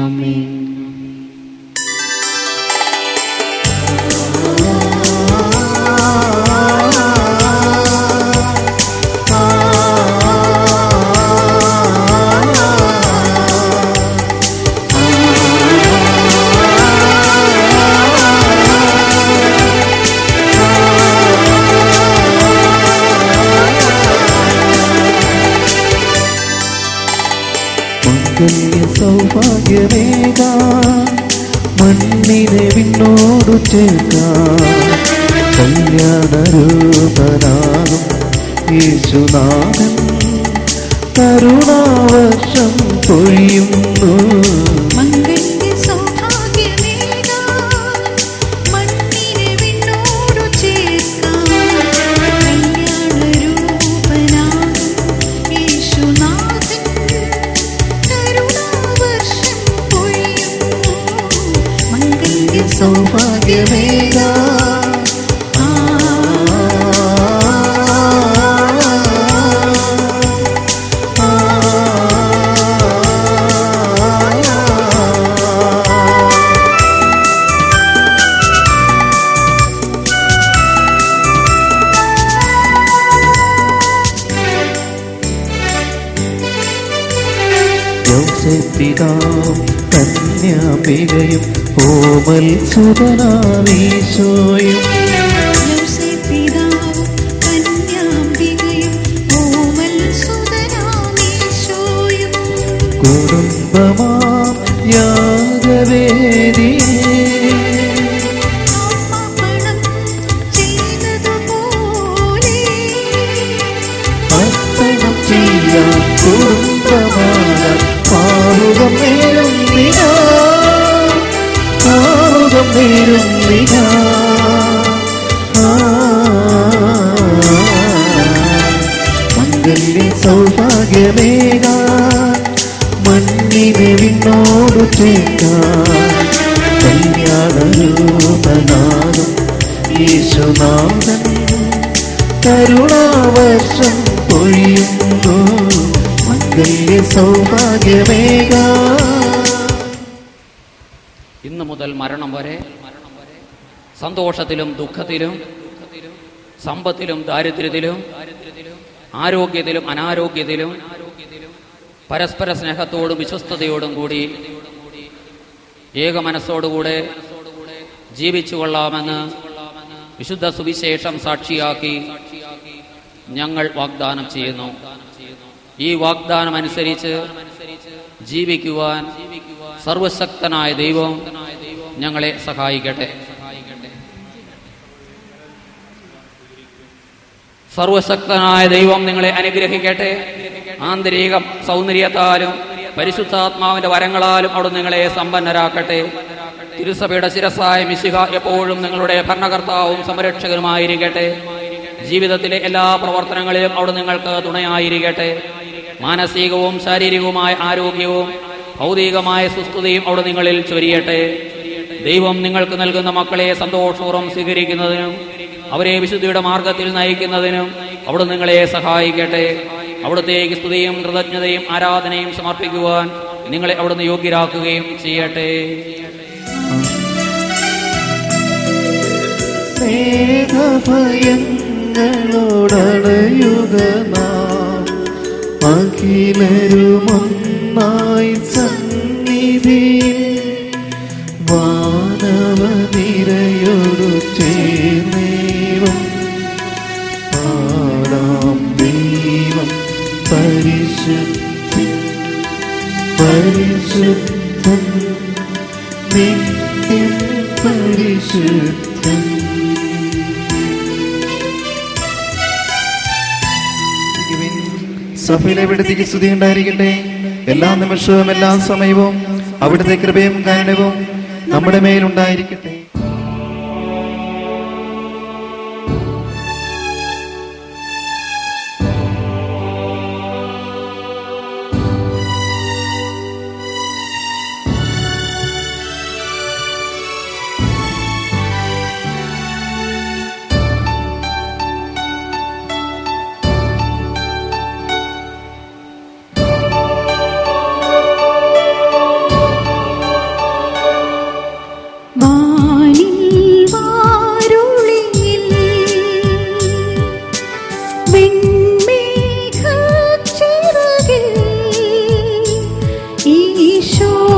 ആമേൻ. സൗഭാഗ്യമേകാൻ മണ്ണിനെ വിണ്ണോടു ചേർക്കാൻ കല്യാണരൂപനാകും യേശുനാഥൻ കരുണാവർഷം പൊഴിയുന്നു. സൗഭാഗ്യമേകാ യോസേപ്പിതാവും കന്യാമ്പികയും ഓമൽ സുതനാമീശോയും കുടുംബമാം യാഗവേദിയെ അർപ്പണം ചെയ്യാൻ കുടുംബമാണ് പാറുകം നേരുന്നില്ല മംഗല്യ സൗഭാഗ്യമേകാൻ മണ്ണിനെ വിണ്ണോടു ചേർക്കാൻ കല്യാണരൂപനാകും യേശുനാഥൻ കരുണാവർഷം പൊഴിയുന്നു. മംഗല്യ സൗഭാഗ്യമേകാൻ. ഇന്നു മുതൽ മരണം വരെ സന്തോഷത്തിലും ദുഃഖത്തിലും സമ്പത്തിലും ദാരിദ്ര്യത്തിലും ആരോഗ്യത്തിലും അനാരോഗ്യത്തിലും പരസ്പര സ്നേഹത്തോടും വിശ്വസ്തയോടും കൂടി ഏകമനസ്സോടുകൂടെ ജീവിച്ചു കൊള്ളാമെന്ന് വിശുദ്ധ സുവിശേഷം സാക്ഷിയാക്കി ഞങ്ങൾ വാഗ്ദാനം ചെയ്യുന്നു. ഈ വാഗ്ദാനം അനുസരിച്ച് ജീവിക്കുവാൻ സർവശക്തനായ ദൈവം ഞങ്ങളെ സഹായിക്കട്ടെ. സർവശക്തനായ ദൈവം നിങ്ങളെ അനുഗ്രഹിക്കട്ടെ. ആന്തരിക സൗന്ദര്യത്താലും പരിശുദ്ധാത്മാവിന്റെ വരങ്ങളാലും അവിടെ നിങ്ങളെ സമ്പന്നരാക്കട്ടെ. തിരുസഭയുടെ ശിരസ്സായ മിശിഹ എപ്പോഴും നിങ്ങളുടെ ഭരണകർത്താവും സംരക്ഷകനുമായിരിക്കട്ടെ. ജീവിതത്തിലെ എല്ലാ പ്രവർത്തനങ്ങളിലും അവിടെ നിങ്ങൾക്ക് തുണയായിരിക്കട്ടെ. മാനസികവും ശാരീരികവുമായ ആരോഗ്യവും ഭൗതികമായ സുസ്ഥിതിയും അവിടെ നിങ്ങളിൽ ചൊരിയട്ടെ. ദൈവം നിങ്ങൾക്ക് നൽകുന്ന മക്കളെ സന്തോഷപൂർവ്വം സ്വീകരിക്കുന്നതിനും അവരെ വിശുദ്ധിയുടെ മാർഗത്തിൽ നയിക്കുന്നതിനും അവിടെ നിങ്ങളെ സഹായിക്കട്ടെ. അവിടുത്തേക്ക് സ്തുതിയും കൃതജ്ഞതയും ആരാധനയും സമർപ്പിക്കുവാൻ നിങ്ങളെ അവിടുന്ന് യോഗ്യരാക്കുകയും ചെയ്യട്ടെ. അഖിലരുമൊന്നായി സന്നിധിയിൽ വാനവനിരയോടു ചേർന്നേവം പാടാം ദൈവം പരിശുദ്ധൻ പരിശുദ്ധൻ നിത്യം പരിശുദ്ധൻ. സഭയിലെ അവിടുത്തേക്ക് സ്തുതി ഉണ്ടായിരിക്കട്ടെ. എല്ലാ നിമിഷവും എല്ലാ സമയവും അവിടുത്തെ കൃപയും കാരുണ്യവും നമ്മുടെ മേലുണ്ടായിരിക്കട്ടെ. ഈശോ